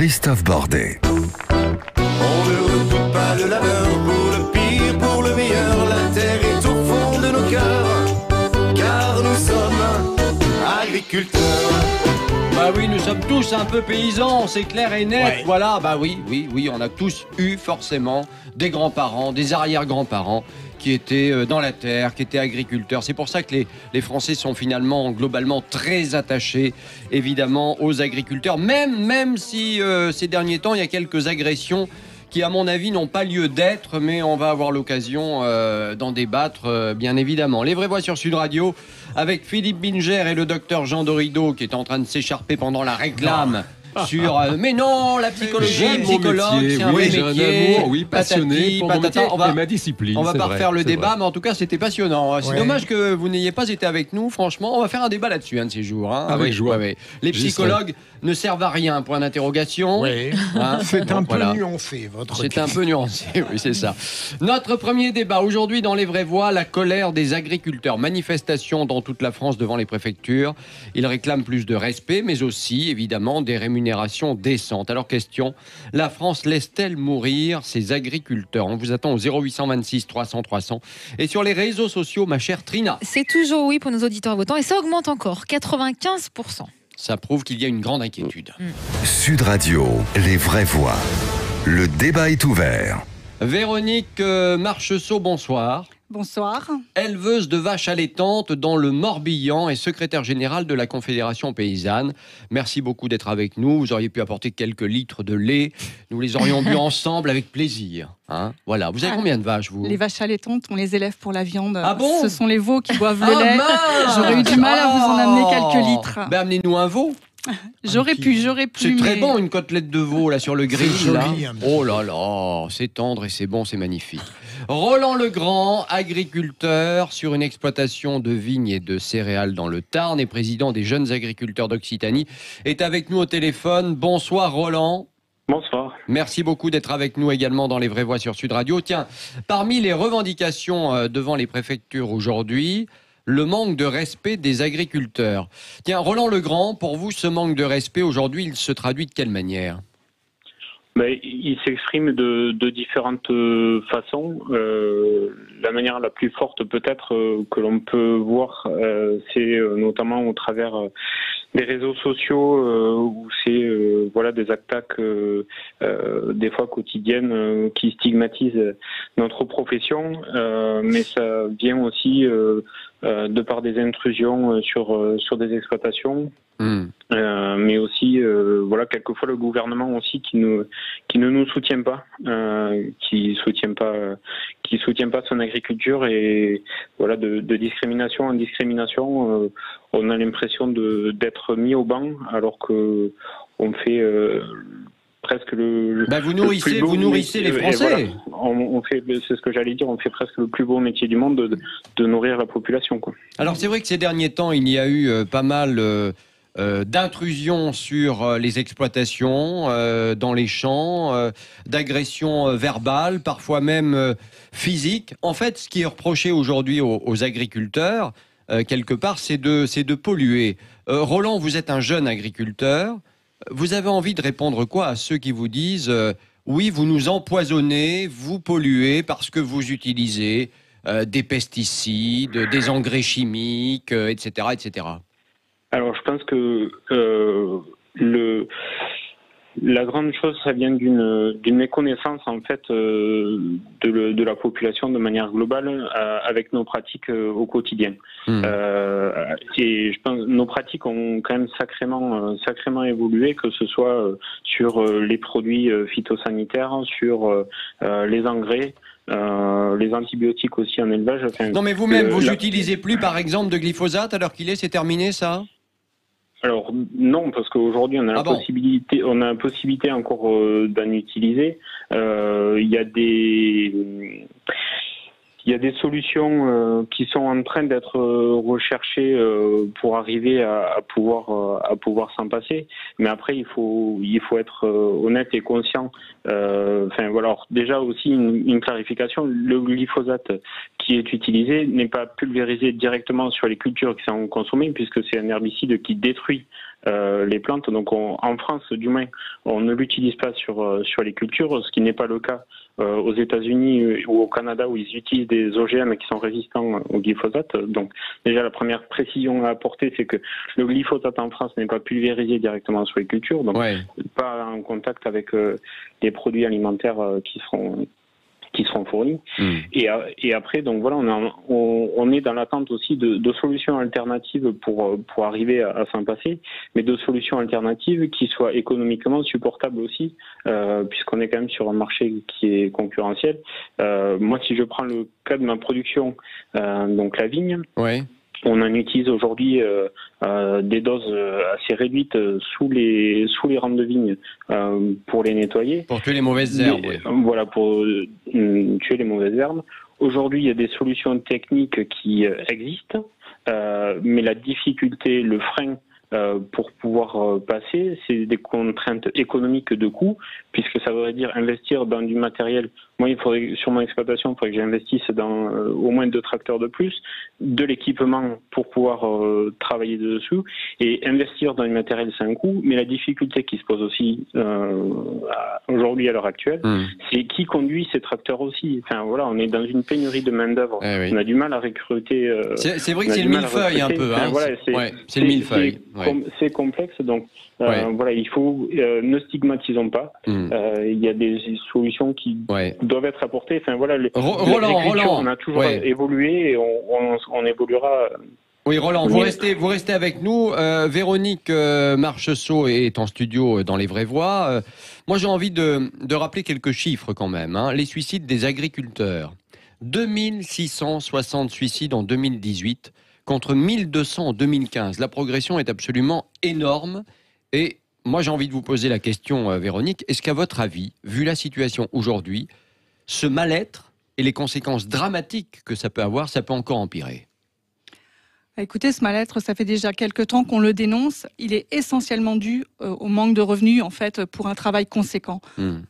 Christophe Bordet. On ne redoute pas le labeur, pour le pire, pour le meilleur, la terre est au fond de nos cœurs, car nous sommes agriculteurs. Bah oui, nous sommes tous un peu paysans, c'est clair et net, Ouais. voilà, bah oui, on a tous eu forcément des grands-parents, des arrière-grands-parents qui étaient dans la terre, qui étaient agriculteurs. C'est pour ça que les Français sont finalement, globalement, très attachés, évidemment, aux agriculteurs, même si ces derniers temps, il y a quelques agressions qui, à mon avis, n'ont pas lieu d'être, mais on va avoir l'occasion d'en débattre, bien évidemment. Les Vraies Voix sur Sud Radio, avec Philippe Binger et le docteur Jean Dorido, qui est en train de s'écharper pendant la réclame. Sur mais non, la psychologie, J'aime mon psychologue, métier, c'est un oui, vrai j'ai métier. un amour, oui, passionné Patati, pour mon patata. métier et ma discipline. On va c'est pas vrai, refaire le c'est débat, vrai. mais en tout cas, c'était passionnant. C'est Ouais. dommage que vous n'ayez pas été avec nous, franchement. On va faire un débat là-dessus, un de ces jours. Hein. Avec joie. Les J'y psychologues ne servent à rien, point d'interrogation. Oui. Hein. C'est Bon, un peu voilà. nuancé, votre C'est opinion. un peu nuancé, oui, c'est ça. Notre premier débat aujourd'hui dans Les Vraies Voix, la colère des agriculteurs. Manifestation dans toute la France devant les préfectures. Ils réclament plus de respect, mais aussi, évidemment, des rémunérations décentes. Alors, question, la France laisse-t-elle mourir ses agriculteurs? On vous attend au 0826 300 300. Et sur les réseaux sociaux, ma chère Trina, C'est toujours oui pour nos auditeurs votants et ça augmente encore, 95%. ça prouve qu'il y a une grande inquiétude. Sud Radio, les vraies voix. Le débat est ouvert. Véronique Marcheseau, bonsoir. Bonsoir. Éleveuse de vaches allaitantes dans le Morbihan et secrétaire générale de la Confédération paysanne. Merci beaucoup d'être avec nous. Vous auriez pu apporter quelques litres de lait. Nous les aurions bu ensemble avec plaisir. Hein, voilà. Vous avez combien de vaches, vous? Les vaches allaitantes, on les élève pour la viande. Ah bon? Ce sont les veaux qui boivent Ah, le lait. mince. J'aurais eu du mal à vous en amener quelques litres. Ben, amenez-nous un veau. J'aurais pu, C'est très mais- bon, une côtelette de veau là sur le grill. C'est Là. joli, un petit Oh là là, c'est tendre et c'est bon, c'est magnifique. Roland Legrand, agriculteur sur une exploitation de vignes et de céréales dans le Tarn et président des jeunes agriculteurs d'Occitanie, est avec nous au téléphone. Bonsoir Roland. Bonsoir. Merci beaucoup d'être avec nous également dans Les Vraies Voix sur Sud Radio. Tiens, parmi les revendications devant les préfectures aujourd'hui, le manque de respect des agriculteurs. Tiens, Roland Legrand, pour vous, ce manque de respect aujourd'hui, il se traduit de quelle manière? Il s'exprime de différentes façons. La manière la plus forte peut-être que l'on peut voir, c'est notamment au travers des réseaux sociaux où c'est voilà des attaques des fois quotidiennes qui stigmatisent notre profession, mais ça vient aussi de par des intrusions sur des exploitations. Mais aussi voilà quelquefois le gouvernement aussi qui ne nous soutient pas, qui soutient pas son agriculture, et voilà de discrimination en discrimination on a l'impression d'être mis au banc alors que on fait presque le Vous le plus beau nourrissez les métier. Français. Et voilà, on fait, c'est ce que j'allais dire, on fait presque le plus beau métier du monde de nourrir la population, quoi. Alors c'est vrai que ces derniers temps, il y a eu pas mal d'intrusions sur les exploitations, dans les champs, d'agressions verbales, parfois même physiques. En fait, ce qui est reproché aujourd'hui aux agriculteurs, quelque part, c'est de polluer. Roland, vous êtes un jeune agriculteur. Vous avez envie de répondre quoi à ceux qui vous disent oui, vous nous empoisonnez, vous polluez parce que vous utilisez des pesticides, des engrais chimiques, etc., etc. Alors, je pense que la grande chose, ça vient d'une méconnaissance en fait de la population de manière globale avec nos pratiques au quotidien. Et je pense nos pratiques ont quand même sacrément évolué, que ce soit sur les produits phytosanitaires, sur les engrais. Les antibiotiques aussi en élevage. Enfin, non mais vous-même, vous n'utilisez plus par exemple de glyphosate alors qu'il est, c'est terminé ça? Alors non, parce qu'aujourd'hui on a la possibilité encore d'en utiliser. Il y a des solutions qui sont en train d'être recherchées pour arriver à pouvoir s'en passer. Mais après il faut être honnête et conscient. Alors, déjà aussi une clarification. Le glyphosate qui est utilisé n'est pas pulvérisé directement sur les cultures qui sont consommées, puisque c'est un herbicide qui détruit les plantes. Donc en France, du moins, on ne l'utilise pas sur les cultures, ce qui n'est pas le cas aux États-Unis ou au Canada où ils utilisent des OGM qui sont résistants au glyphosate. Donc déjà la première précision à apporter, c'est que le glyphosate en France n'est pas pulvérisé directement sur les cultures, donc pas en contact avec les produits alimentaires qui seront fournis. Et après, donc voilà, on est dans l'attente aussi de solutions alternatives pour arriver à s'en passer, mais de solutions alternatives qui soient économiquement supportables aussi, puisqu'on est quand même sur un marché qui est concurrentiel. Moi, si je prends le cas de ma production, donc la vigne, on en utilise aujourd'hui des doses assez réduites sous les rangs de vigne pour les nettoyer. Pour tuer les mauvaises herbes. Voilà, pour tuer les mauvaises herbes. Aujourd'hui, il y a des solutions techniques qui existent, mais la difficulté, le frein pour pouvoir passer, c'est des contraintes économiques de coût, puisque ça voudrait dire investir dans du matériel. Moi, sur mon exploitation, il faudrait que j'investisse dans au moins 2 tracteurs de plus, de l'équipement pour pouvoir travailler dessus, et investir dans du matériel, c'est un coût, mais la difficulté qui se pose aussi aujourd'hui à l'heure actuelle, c'est qui conduit ces tracteurs aussi. Enfin voilà, on est dans une pénurie de main-d'œuvre. On a du mal à recruter. C'est vrai que c'est le millefeuille un peu. Hein. Voilà, c'est le millefeuille. C'est complexe, donc voilà, il faut ne stigmatisons pas. Il y a des solutions qui doivent être apportées. Enfin voilà, Roland, on a toujours évolué et on évoluera. Oui, Roland, vous restez avec nous. Véronique Marcheseau est en studio dans Les Vraies Voix. Moi, j'ai envie de rappeler quelques chiffres quand même. Hein. Les suicides des agriculteurs. 2660 suicides en 2018 contre 1200 en 2015. La progression est absolument énorme. Et moi, j'ai envie de vous poser la question, Véronique. Est-ce qu'à votre avis, vu la situation aujourd'hui, ce mal-être et les conséquences dramatiques que ça peut avoir, ça peut encore empirer ? Écoutez, ce mal-être, ça fait déjà quelques temps qu'on le dénonce. Il est essentiellement dû au manque de revenus, en fait, pour un travail conséquent.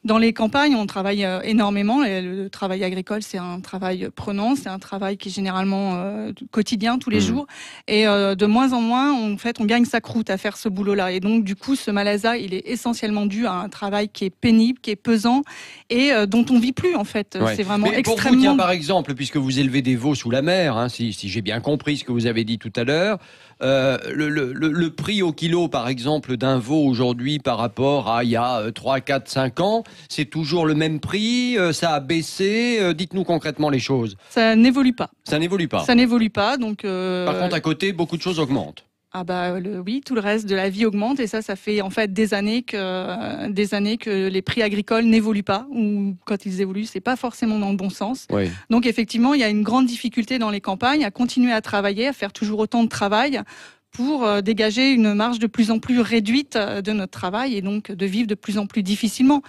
Dans les campagnes, on travaille énormément. Et le travail agricole, c'est un travail prenant, c'est un travail qui est généralement quotidien, tous les jours. Et de moins en moins, on gagne sa croûte à faire ce boulot-là. Et donc, du coup, ce malaise-là, il est essentiellement dû à un travail qui est pénible, qui est pesant et dont on vit plus, en fait. C'est vraiment extrêmement... Pour vous, tiens, par exemple, puisque vous élevez des veaux sous la mer, hein, si j'ai bien compris ce que vous avez dit tout à l'heure, le prix au kilo, par exemple, d'un veau aujourd'hui par rapport à il y a 3, 4, 5 ans, c'est toujours le même prix, ça a baissé, dites-nous concrètement les choses. Ça n'évolue pas. Ça n'évolue pas. Ça n'évolue pas, donc... Par contre, à côté, beaucoup de choses augmentent. Ah bah oui, tout le reste de la vie augmente et ça fait en fait des années que les prix agricoles n'évoluent pas, ou quand ils évoluent, c'est pas forcément dans le bon sens. Donc effectivement, il y a une grande difficulté dans les campagnes à continuer à travailler, à faire toujours autant de travail pour dégager une marge de plus en plus réduite de notre travail et donc de vivre de plus en plus difficilement.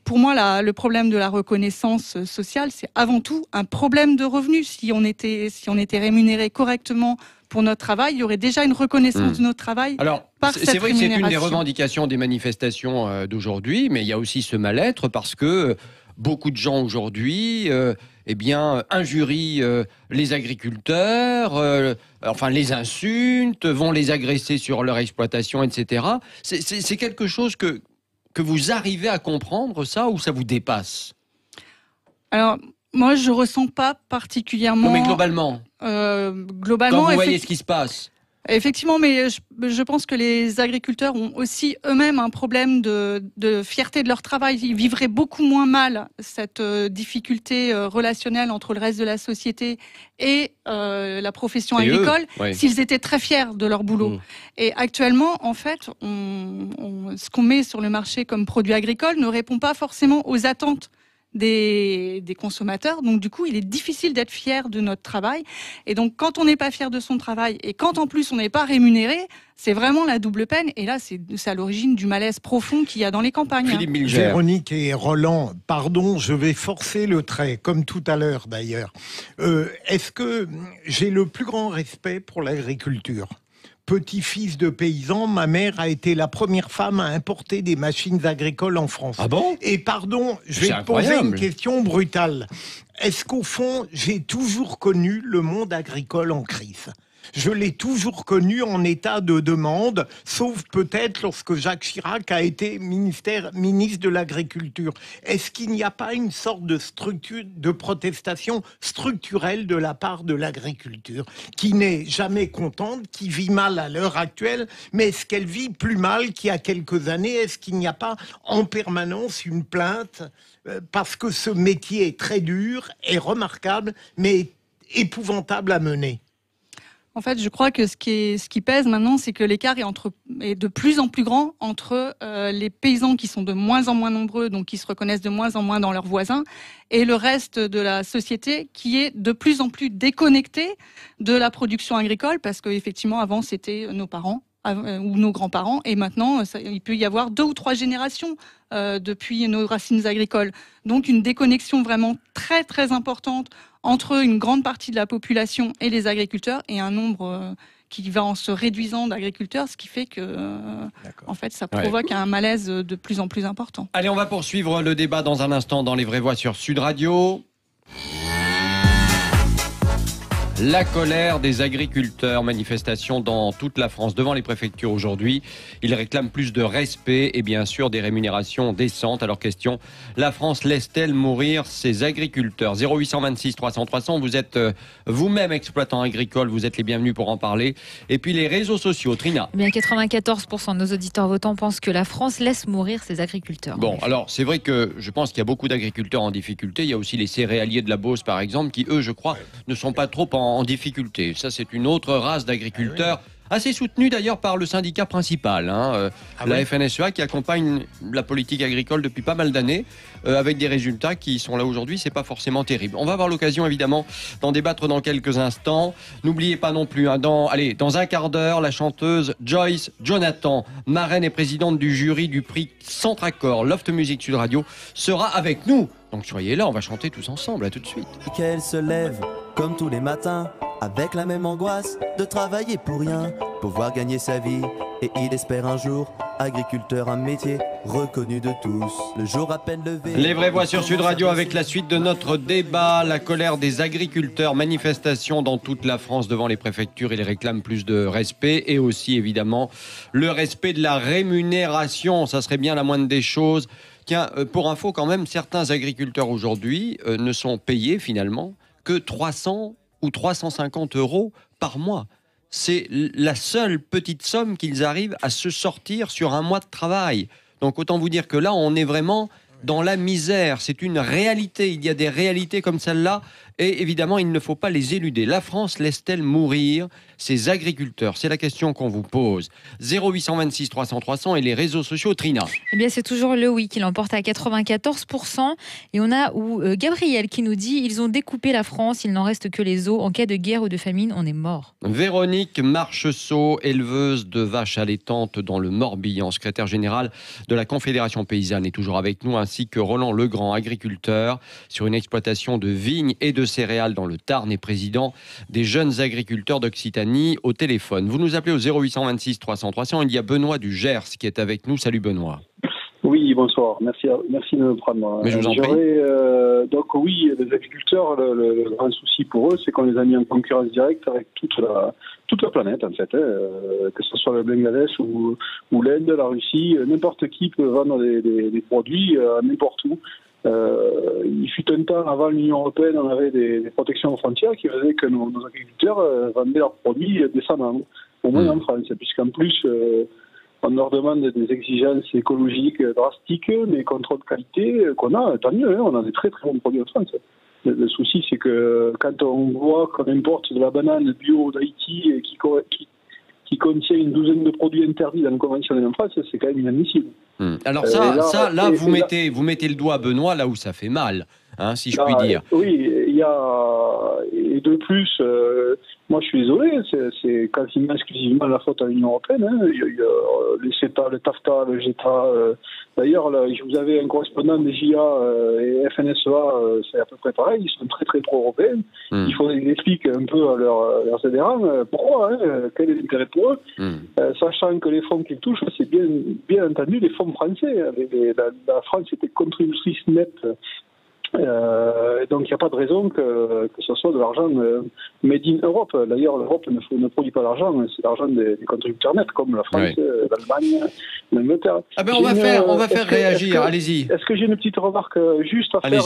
Pour moi, le problème de la reconnaissance sociale, c'est avant tout un problème de revenus. Si on était rémunéré correctement pour notre travail, il y aurait déjà une reconnaissance de notre travail. Alors, c'est vrai que c'est une des revendications des manifestations d'aujourd'hui, mais il y a aussi ce mal-être parce que beaucoup de gens aujourd'hui injurient les agriculteurs, les insultent, vont les agresser sur leur exploitation, etc. C'est quelque chose que vous arrivez à comprendre, ça, ou ça vous dépasse ? Alors, moi, je ressens pas particulièrement... Non, mais globalement. Globalement, quand vous voyez ce qui se passe. Effectivement, mais je pense que les agriculteurs ont aussi eux-mêmes un problème de fierté de leur travail. Ils vivraient beaucoup moins mal cette difficulté relationnelle entre le reste de la société et la profession agricole s'ils étaient très fiers de leur boulot. Et actuellement, en fait, ce qu'on met sur le marché comme produit agricole ne répond pas forcément aux attentes des consommateurs. Donc du coup, il est difficile d'être fier de notre travail. Et donc quand on n'est pas fier de son travail et quand en plus on n'est pas rémunéré, c'est vraiment la double peine. Et là, c'est à l'origine du malaise profond qu'il y a dans les campagnes. Philippe Bilger. Véronique et Roland, pardon, je vais forcer le trait, comme tout à l'heure d'ailleurs. Est-ce que j'ai le plus grand respect pour l'agriculture ? Petit-fils de paysan, ma mère a été la première femme à importer des machines agricoles en France. Ah bon ? Et pardon, je vais te poser une question brutale. Est-ce qu'au fond, j'ai toujours connu le monde agricole en crise ? Je l'ai toujours connu en état de demande, sauf peut-être lorsque Jacques Chirac a été ministre de l'Agriculture. Est-ce qu'il n'y a pas une sorte de protestation structurelle de la part de l'agriculture, qui n'est jamais contente, qui vit mal à l'heure actuelle, mais est-ce qu'elle vit plus mal qu'il y a quelques années? Est-ce qu'il n'y a pas en permanence une plainte parce que ce métier est très dur, est remarquable, mais épouvantable à mener? En fait, je crois que ce qui pèse maintenant, c'est que l'écart est de plus en plus grand entre les paysans qui sont de moins en moins nombreux, donc qui se reconnaissent de moins en moins dans leurs voisins, et le reste de la société qui est de plus en plus déconnecté de la production agricole, parce qu'effectivement, avant, c'était nos parents ou nos grands-parents, et maintenant, il peut y avoir 2 ou 3 générations depuis nos racines agricoles. Donc, une déconnexion vraiment très, très importante entre une grande partie de la population et les agriculteurs, et un nombre qui va en se réduisant d'agriculteurs, ce qui fait que, en fait, ça provoque un malaise de plus en plus important. Allez, on va poursuivre le débat dans un instant dans Les Vraies Voix sur Sud Radio. La colère des agriculteurs, manifestation dans toute la France devant les préfectures aujourd'hui. Ils réclament plus de respect et bien sûr des rémunérations décentes. Alors question, la France laisse-t-elle mourir ses agriculteurs? 0826 300 300, vous êtes vous-même exploitant agricole, vous êtes les bienvenus pour en parler. Et puis les réseaux sociaux, Trina. Eh bien, 94% de nos auditeurs votants pensent que la France laisse mourir ses agriculteurs. Bon, alors c'est vrai que je pense qu'il y a beaucoup d'agriculteurs en difficulté. Il y a aussi les céréaliers de la Beauce par exemple, qui eux, je crois, ne sont pas trop en difficulté. Ça, c'est une autre race d'agriculteurs, assez soutenue d'ailleurs par le syndicat principal, la FNSEA, qui accompagne la politique agricole depuis pas mal d'années, avec des résultats qui sont là aujourd'hui. C'est pas forcément terrible. On va avoir l'occasion évidemment d'en débattre dans quelques instants. N'oubliez pas non plus, dans un quart d'heure, la chanteuse Joyce Jonathan, marraine et présidente du jury du prix Centre-Accord Loft Music Sud Radio, sera avec nous. Donc soyez là, on va chanter tous ensemble. À tout de suite. Qu'elle se lève comme tous les matins, avec la même angoisse de travailler pour rien, pouvoir gagner sa vie, et il espère un jour, agriculteur, un métier reconnu de tous. Le jour à peine levé. Les Vraies Voix sur Sud Radio avec la suite de notre débat. La colère des agriculteurs, manifestation dans toute la France devant les préfectures. Ils réclament plus de respect et aussi évidemment le respect de la rémunération. Ça serait bien la moindre des choses. Tiens, pour info quand même, certains agriculteurs aujourd'hui ne sont payés finalement que 300 ou 350 € par mois. C'est la seule petite somme qu'ils arrivent à se sortir sur un mois de travail. Donc autant vous dire que là, on est vraiment dans la misère. C'est une réalité. Il y a des réalités comme celle-là. Et évidemment, il ne faut pas les éluder. La France laisse-t-elle mourir ses agriculteurs? C'est la question qu'on vous pose. 0826 300 300 et les réseaux sociaux, Trina. Eh bien, c'est toujours le oui qui l'emporte à 94%. Et on a Gabriel qui nous dit « Ils ont découpé la France, il n'en reste que les os. En cas de guerre ou de famine, on est mort. » Véronique Marcheseau, éleveuse de vaches allaitantes dans le Morbihan, secrétaire générale de la Confédération paysanne, est toujours avec nous, ainsi que Roland Legrand, agriculteur sur une exploitation de vignes et de céréales dans le Tarn et président des jeunes agriculteurs d'Occitanie au téléphone. Vous nous appelez au 0826 300 300. Il y a Benoît du Gers qui est avec nous. Salut Benoît. Oui, bonsoir. Merci de me prendre. Mais je vous en prie. Donc oui, les agriculteurs, le grand souci pour eux, c'est qu'on les a mis en concurrence directe avec toute la planète en fait, que ce soit le Bangladesh ou l'Inde, la Russie, n'importe qui peut vendre des produits n'importe où. Il fut un temps, avant l'Union européenne, on avait des protections aux frontières qui faisaient que nos agriculteurs vendaient leurs produits décemment, au moins en France, puisqu'en plus on leur demande des exigences écologiques drastiques, des contrôles de qualité qu'on a, tant mieux, on a des très très bons produits en France. Le souci, c'est que quand on voit qu'on importe de la banane bio d'Haïti qui contient une douzaine de produits interdits dans le conventionnel en France, c'est quand même inadmissible. Alors là, vous mettez le doigt, Benoît, là où ça fait mal, si je puis dire. Oui, il y a... Et de plus, moi je suis désolé, c'est quasiment exclusivement la faute à l'Union européenne. Il y a les CETA, le TAFTA, le GETA. D'ailleurs, vous avez un correspondant des JA et FNSEA, c'est à peu près pareil, ils sont très très pro-européens. Il faut qu'ils expliquent un peu à leurs adhérents pourquoi, quel est l'intérêt pour eux, sachant que les fonds qu'ils touchent, c'est bien entendu les fonds français. La France était contributrice nette Donc il n'y a pas de raison que ce soit de l'argent made in Europe. D'ailleurs, l'Europe ne produit pas d'argent, c'est l'argent des contributeurs nets, comme la France, l'Allemagne, l'Angleterre. Ah ben on va faire réagir, allez-y. Est-ce que j'ai une petite remarque juste à faire?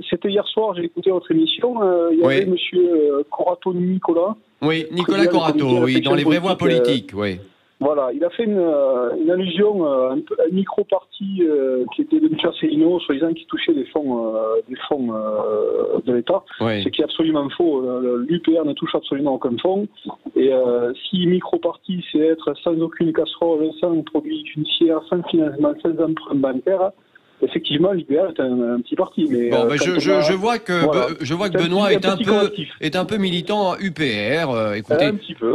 C'était hier soir, j'ai écouté votre émission, il y avait monsieur Corato Nicolas. Oui, Nicolas Corato, oui, dans les vraies voies politiques, oui. Voilà, il a fait une allusion à un micro-parti qui était de M. Asselineau, soi-disant qui touchait des fonds de l'État, ce qui est absolument faux. L'UPR ne touche absolument aucun fonds. Et si micro-parti, c'est être sans aucune casserole, sans produit judiciaire, sans financement, sans emprunt bancaire, effectivement, l'UPR est un petit parti. Mais bon, je vois que Benoît est un peu militant UPR. Écoutez, un petit peu,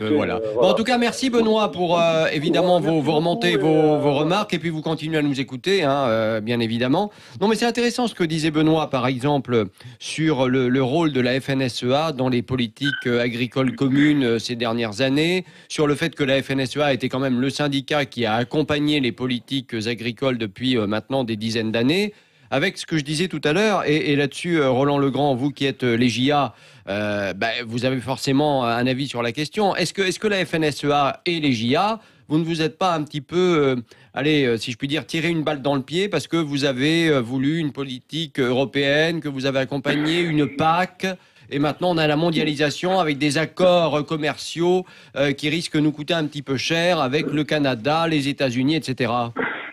voilà. Bon, en tout cas, merci Benoît pour évidemment vos remontées, vos remarques, et puis vous continuez à nous écouter, hein, bien évidemment. Non, mais c'est intéressant ce que disait Benoît, par exemple, sur le rôle de la FNSEA dans les politiques agricoles communes ces dernières années, sur le fait que la FNSEA était quand même le syndicat qui a accompagné les politiques agricoles depuis maintenant des dizaines d'années, avec ce que je disais tout à l'heure, et là-dessus, Roland Legrand, vous qui êtes légia, vous avez forcément un avis sur la question. Est-ce que la FNSEA et légia, vous ne vous êtes pas un petit peu, si je puis dire, tiré une balle dans le pied parce que vous avez voulu une politique européenne, que vous avez accompagné une PAC, et maintenant on a la mondialisation avec des accords commerciaux qui risquent de nous coûter un petit peu cher avec le Canada, les États-Unis, etc.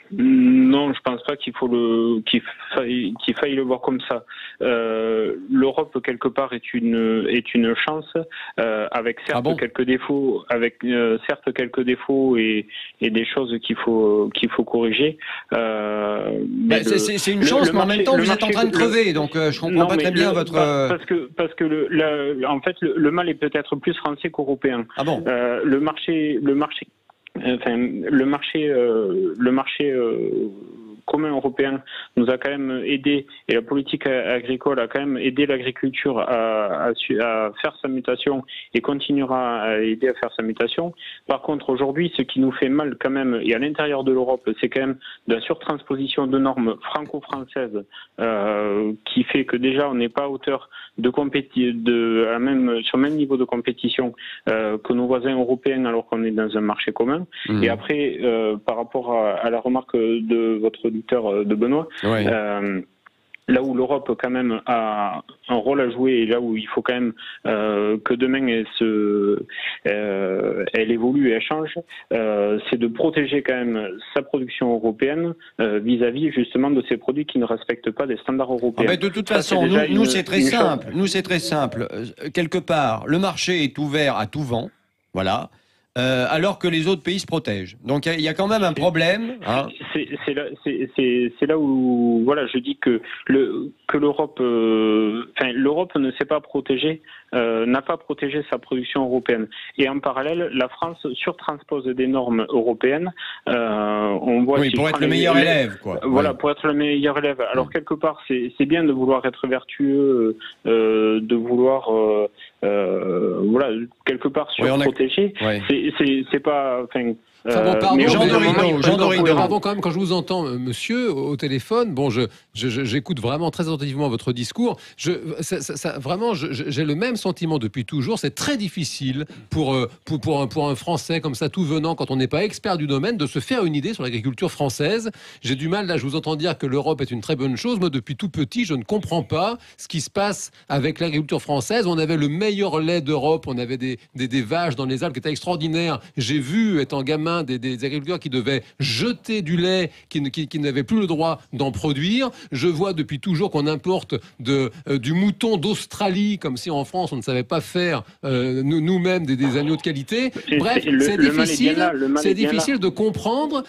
Non, je pense pas qu'il faille le voir comme ça. L'Europe quelque part est une chance, avec certes quelques défauts, et des choses qu'il faut corriger. C'est une chance, mais en même temps vous êtes en train de crever, donc je comprends pas très bien votre. Parce que en fait le mal est peut-être plus français qu'européen. Ah bon. Le marché commun européen nous a quand même aidé, et la politique agricole a quand même aidé l'agriculture à faire sa mutation et continuera à aider à faire sa mutation. Par contre, aujourd'hui, ce qui nous fait mal quand même, et à l'intérieur de l'Europe, c'est quand même de la surtransposition de normes franco-françaises qui fait que déjà on n'est pas à hauteur sur le même niveau de compétition que nos voisins européens alors qu'on est dans un marché commun. Et après, par rapport à la remarque de votre auditeur de Benoît, là où l'Europe quand même a un rôle à jouer, et là où il faut quand même que demain elle évolue et elle change, c'est de protéger quand même sa production européenne vis-à-vis justement de ces produits qui ne respectent pas des standards européens. De toute façon, nous c'est très simple. Nous c'est très simple. Quelque part, le marché est ouvert à tout vent, voilà. Alors que les autres pays se protègent. Donc il y a quand même un problème. Hein. C'est là où je dis que l'Europe, l'Europe ne s'est pas protégée, n'a pas protégé sa production européenne. Et en parallèle, la France surtranspose des normes européennes. On voit pour être le meilleur élève, quoi. Voilà, pour être le meilleur élève. Alors quelque part, c'est bien de vouloir être vertueux, de vouloir quelque part surprotéger. C'est pas. Pardon, quand même, quand je vous entends, monsieur, au téléphone, j'écoute vraiment très attentivement votre discours. Vraiment, j'ai le même sentiment depuis toujours. C'est très difficile pour un Français comme ça, tout venant, quand on n'est pas expert du domaine, de se faire une idée sur l'agriculture française. J'ai du mal, là, je vous entends dire que l'Europe est une très bonne chose. Moi, depuis tout petit, je ne comprends pas ce qui se passe avec l'agriculture française. On avait le meilleur lait d'Europe, on avait des vaches dans les Alpes qui étaient extraordinaires. J'ai vu, étant gamin, des agriculteurs qui devaient jeter du lait, qui n'avaient plus le droit d'en produire. Je vois depuis toujours qu'on importe du mouton d'Australie, comme si en France on ne savait pas faire nous-mêmes des agneaux de qualité. Bref, c'est difficile de comprendre.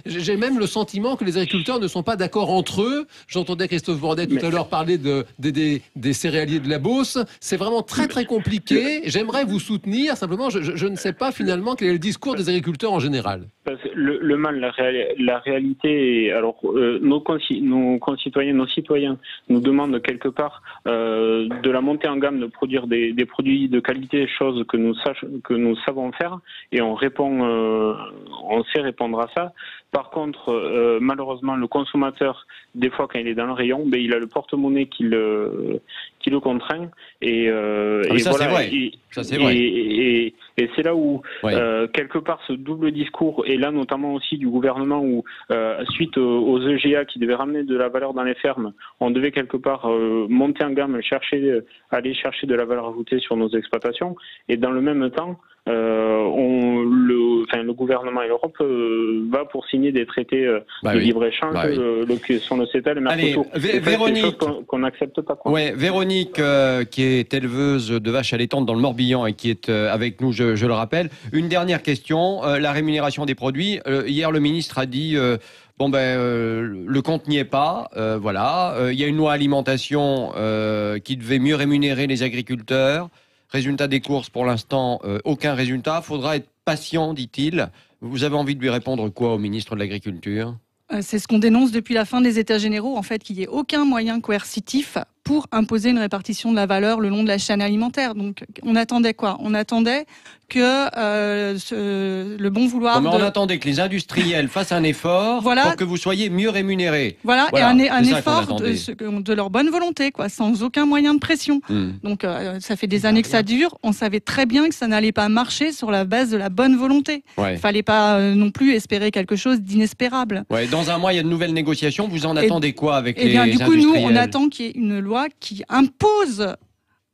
J'ai même le sentiment que les agriculteurs ne sont pas d'accord entre eux. J'entendais Christophe Bordet tout à l'heure parler des céréaliers de la Beauce. C'est vraiment très très compliqué. J'aimerais vous soutenir. Simplement, je ne sais pas finalement quel est le discours des agriculteurs en général. Le mal, la réalité, alors nos concitoyens, nos citoyens nous demandent quelque part de la montée en gamme, de produire des produits de qualité, choses que nous savons faire, et on sait répondre à ça. Par contre, malheureusement, le consommateur, des fois, quand il est dans le rayon, il a le porte-monnaie qui le contraint. Et ça, voilà. C'est vrai. Et c'est là où, quelque part, ce double discours, et là, notamment aussi du gouvernement, où, suite aux EGA qui devaient ramener de la valeur dans les fermes, on devait quelque part monter en gamme, aller chercher de la valeur ajoutée sur nos exploitations. Et dans le même temps, le gouvernement et l'Europe va pour signer des traités de libre-échange sur le CETA et le Mercosur. Véronique, qu'on n'accepte pas. Ouais, Véronique, qui est éleveuse de vaches allaitantes dans le Morbihan et qui est avec nous, je le rappelle. Une dernière question, la rémunération des produits. Hier, le ministre a dit... le compte n'y est pas, voilà. Il y a une loi alimentation qui devait mieux rémunérer les agriculteurs. Résultat des courses, pour l'instant, aucun résultat. Faudra être patient, dit-il. Vous avez envie de lui répondre quoi au ministre de l'Agriculture ? C'est ce qu'on dénonce depuis la fin des États généraux, en fait, qu'il n'y ait aucun moyen coercitif pour imposer une répartition de la valeur le long de la chaîne alimentaire. Donc, on attendait quoi ? On attendait que le bon vouloir... On attendait que les industriels fassent un effort pour que vous soyez mieux rémunérés. Voilà, et un effort de leur bonne volonté, quoi, sans aucun moyen de pression. Donc, ça fait des années que ça dure. On savait très bien que ça n'allait pas marcher sur la base de la bonne volonté. Il fallait pas non plus espérer quelque chose d'inespérable. Dans un mois, il y a de nouvelles négociations. Vous en attendez quoi avec les industriels ? Du coup, nous, on attend qu'il y ait une loi qui impose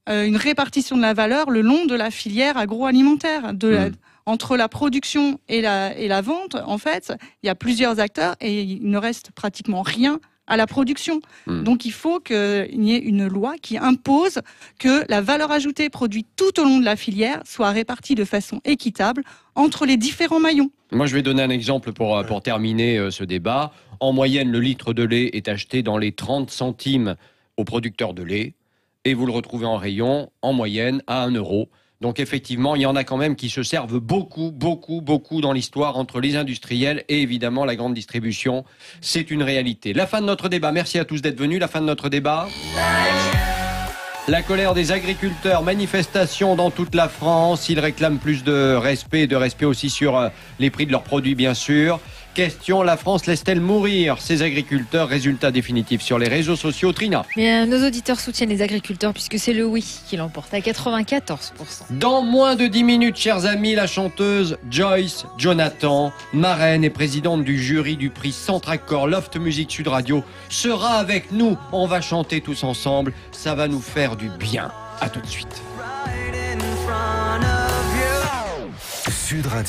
une répartition de la valeur le long de la filière agroalimentaire, entre la production et la vente. En fait, il y a plusieurs acteurs et il ne reste pratiquement rien à la production. Donc, il faut qu'il y ait une loi qui impose que la valeur ajoutée produite tout au long de la filière soit répartie de façon équitable entre les différents maillons. Moi, je vais donner un exemple pour terminer ce débat. En moyenne, le litre de lait est acheté dans les 30 centimes aux producteurs de lait et vous le retrouvez en rayon, en moyenne, à 1 euro. Donc effectivement, il y en a quand même qui se servent beaucoup dans l'histoire entre les industriels et évidemment la grande distribution. C'est une réalité. La fin de notre débat. Merci à tous d'être venus. La fin de notre débat. La colère des agriculteurs, manifestation dans toute la France. Ils réclament plus de respect aussi sur les prix de leurs produits, bien sûr. Question, la France laisse-t-elle mourir ses agriculteurs? Résultat définitif sur les réseaux sociaux. Trina. Mais nos auditeurs soutiennent les agriculteurs puisque c'est le oui qui l'emporte à 94%. Dans moins de 10 minutes, chers amis, la chanteuse Joyce Jonathan, marraine et présidente du jury du prix Centre-Accord Loft Music Sud Radio, sera avec nous. On va chanter tous ensemble. Ça va nous faire du bien. À tout de suite. Sud Radio.